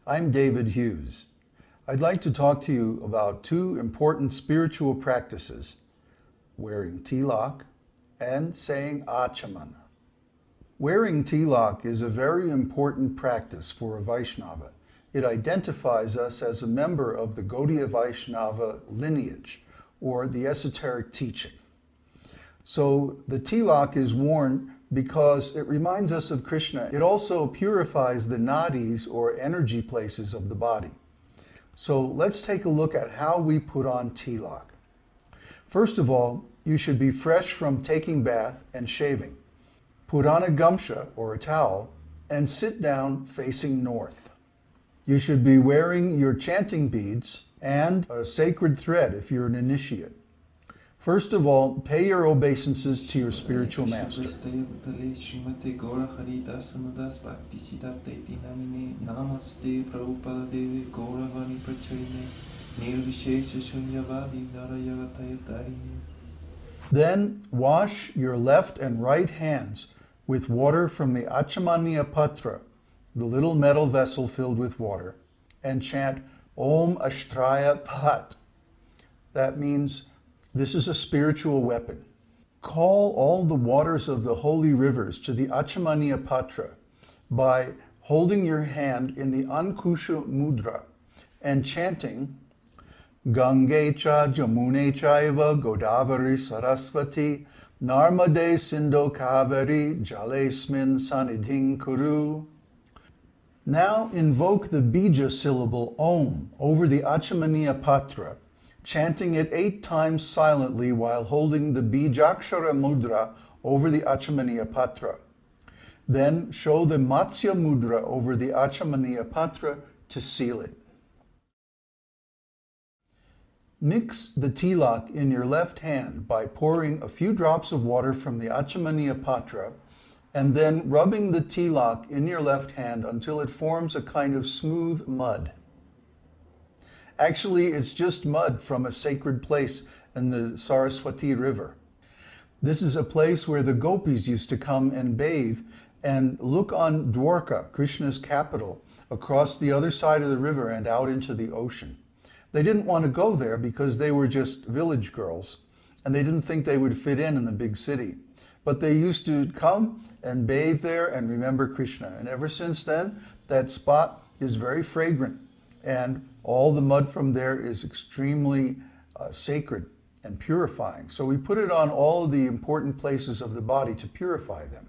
I'm David Hughes. I'd like to talk to you about two important spiritual practices, wearing tilak and saying Acamana. Wearing tilak is a very important practice for a Vaishnava. It identifies us as a member of the Gaudiya Vaishnava lineage, or the esoteric teaching. So the tilak is worn because it reminds us of Krishna. It also purifies the nadis, or energy places of the body. So let's take a look at how we put on tilak. First of all, you should be fresh from taking bath and shaving. Put on a gamsha, or a towel, and sit down facing north. You should be wearing your chanting beads and a sacred thread if you're an initiate. First of all, pay your obeisances to your spiritual master. Then wash your left and right hands with water from the Acamana patra, the little metal vessel filled with water, and chant Om Ashtraya Pat. That means this is a spiritual weapon. Call all the waters of the holy rivers to the Acamana patra by holding your hand in the Ankusha mudra and chanting Gange cha Jamune chaiva Godavari Sarasvati Narmade Sindhu Kaveri Jalesmin Sanidhin Kuru. Now invoke the bija syllable Om over the Acamana patra, chanting it 8 times silently while holding the bijakshara mudra over the Acamana patra. Then show the Matsya mudra over the Acamana patra to seal it. Mix the tilak in your left hand by pouring a few drops of water from the Acamana patra and then rubbing the tilak in your left hand until it forms a kind of smooth mud. Actually, it's just mud from a sacred place in the Saraswati River. This is a place where the gopis used to come and bathe and look on Dwarka, Krishna's capital, across the other side of the river and out into the ocean. They didn't want to go there because they were just village girls, and they didn't think they would fit in the big city. But they used to come and bathe there and remember Krishna. And ever since then, that spot is very fragrant. And all the mud from there is extremely sacred and purifying. So we put it on all of the important places of the body to purify them.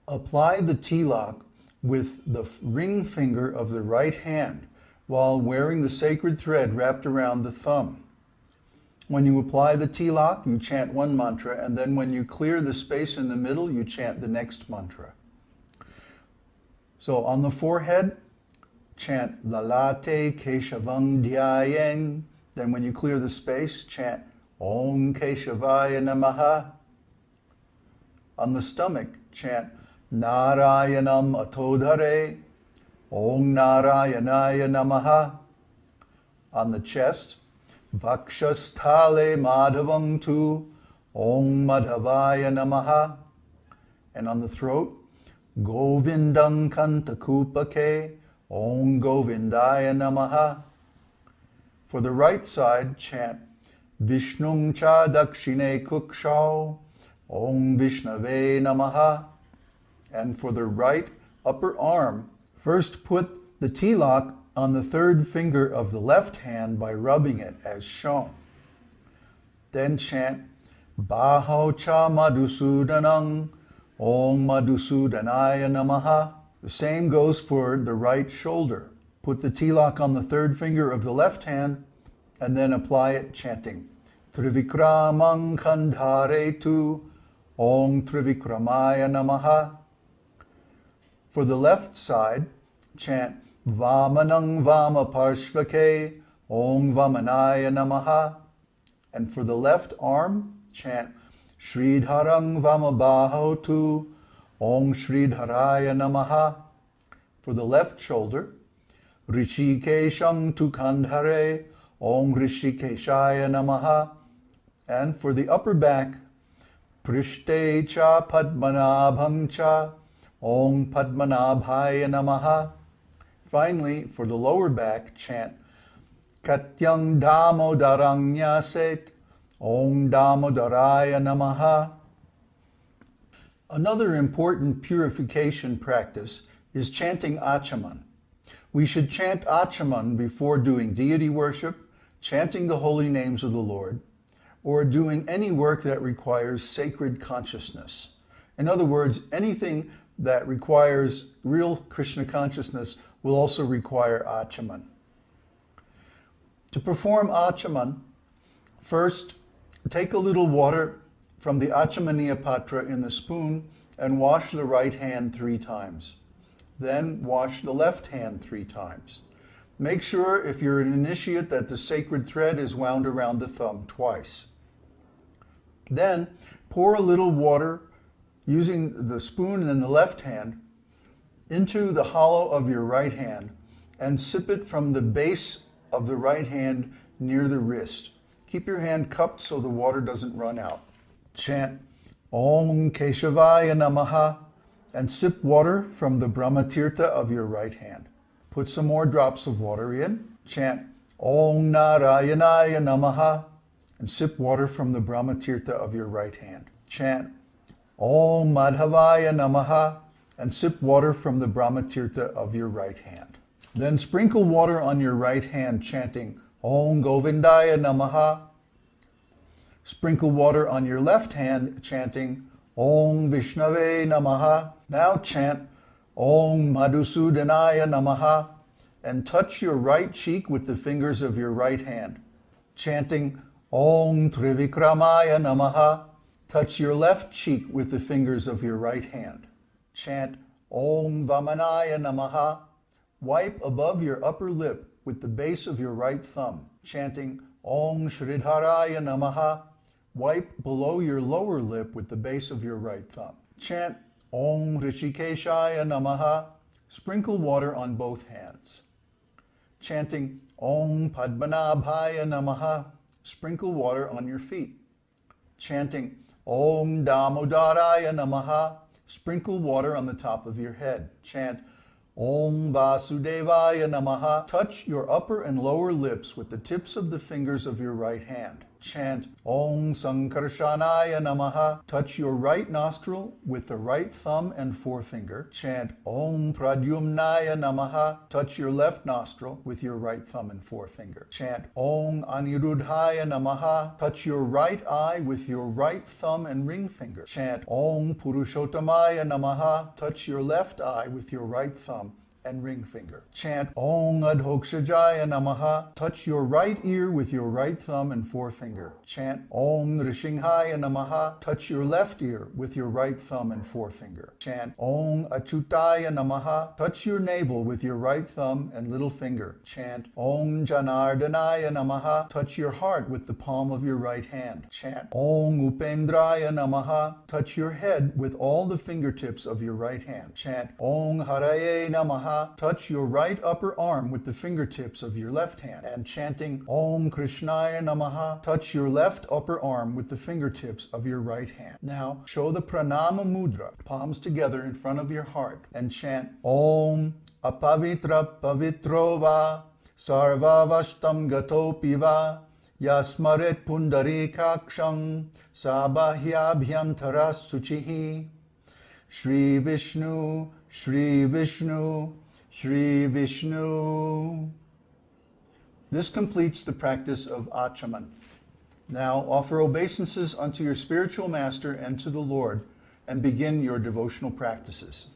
Apply the tilak with the ring finger of the right hand while wearing the sacred thread wrapped around the thumb. When you apply the tilak, you chant one mantra, and then when you clear the space in the middle, you chant the next mantra. So on the forehead, chant Lalate Keshavang Dhyayeng. Then when you clear the space, chant Om Keshavaya Namaha. On the stomach, chant Narayanam Atodhare, Om Narayanaya Namaha. On the chest, Vakshasthale Madhavang Tu, Om Madhavaya Namaha. And on the throat, Govindang Kantakupake, Om Govindaya Namaha. For the right side, chant Vishnung Cha Dakshine Kukshau, Om Vishnave Namaha. And for the right upper arm, first put the tilak on the third finger of the left hand by rubbing it as shown. Then chant Baho Cha Madhusudanang, Om Madhusudanaya Namaha. The same goes for the right shoulder. Put the tilak on the third finger of the left hand and then apply it chanting Trivikramang Kandharetu, Om Trivikramaya Namaha. For the left side, chant Vamanang Vamaparshvake, Om Vamanaya Namaha. And for the left arm, chant Sridharang Vamabahotu, Om Sridharaya Namaha. For the left shoulder, Rishikesham Tukandhare, Om Rishikeshaya Namaha. And for the upper back, Prishte Cha Padmanabhang Cha, Om Padmanabhaya Namaha. Finally, for the lower back, chant Katyang Damodarang Nyaset Om Damodaraya Namaha. Another important purification practice is chanting Achaman. We should chant Achaman before doing deity worship, chanting the holy names of the Lord, or doing any work that requires sacred consciousness. In other words, anything that requires real Krishna consciousness will also require Achaman. To perform Achaman, first take a little water from the Achamaniya Patra in the spoon and wash the right hand 3 times. Then wash the left hand 3 times. Make sure, if you're an initiate, that the sacred thread is wound around the thumb twice. Then pour a little water using the spoon in the left hand into the hollow of your right hand and sip it from the base of the right hand near the wrist. Keep your hand cupped so the water doesn't run out. Chant Om Keshavaya Namaha and sip water from the Brahmatirtha of your right hand. Put some more drops of water in. Chant Om Narayanaya Namaha and sip water from the Brahmatirtha of your right hand. Chant Om Madhavaya Namaha and sip water from the Brahmatirtha of your right hand. Then sprinkle water on your right hand, chanting Om Govindaya Namaha. Sprinkle water on your left hand, chanting Om Vishnave Namaha. Now chant Om Madhusudanaya Namaha and touch your right cheek with the fingers of your right hand, chanting Om Trivikramaya Namaha. Touch your left cheek with the fingers of your right hand. Chant Om Vamanaya Namaha. Wipe above your upper lip with the base of your right thumb, chanting Om Shridharaya Namaha. Wipe below your lower lip with the base of your right thumb. Chant Om Rishikeshaya Namaha. Sprinkle water on both hands. Chanting Om Padmanabhaya Namaha. Sprinkle water on your feet. Chanting Om Damodaraya Namaha. Sprinkle water on the top of your head. Chant Om Vasudevaya Namaha. Touch your upper and lower lips with the tips of the fingers of your right hand. Chant Om Sankarshanaya Namaha. Touch your right nostril with the right thumb and forefinger. Chant Om Pradyumnaya Namaha. Touch your left nostril with your right thumb and forefinger. Chant Om Anirudhaya Namaha. Touch your right eye with your right thumb and ring finger. Chant Om Purushottamaya Namaha. Touch your left eye with your right thumb and ring finger. Chant Om Adhokshajaya Namaha. Touch your right ear with your right thumb and forefinger. Chant Om Rishinghaya Namaha. Touch your left ear with your right thumb and forefinger. Chant Om Achutaya Namaha. Touch your navel with your right thumb and little finger. Chant Om Janardanaya Namaha. Touch your heart with the palm of your right hand. Chant Om Upendraya Namaha. Touch your head with all the fingertips of your right hand. Chant Om Haraye Namaha. Touch your right upper arm with the fingertips of your left hand. And chanting Om Krishnaya Namaha, touch your left upper arm with the fingertips of your right hand. Now show the Pranama Mudra, palms together in front of your heart, and chant Om Apavitra Pavitrova Sarvavashtam Gatopiva Yasmaret Pundarikaksham Sabahyabhyantara Suchihi. Shri Vishnu, Shri Vishnu, Shri Vishnu. This completes the practice of Achaman. Now offer obeisances unto your spiritual master and to the Lord, and begin your devotional practices.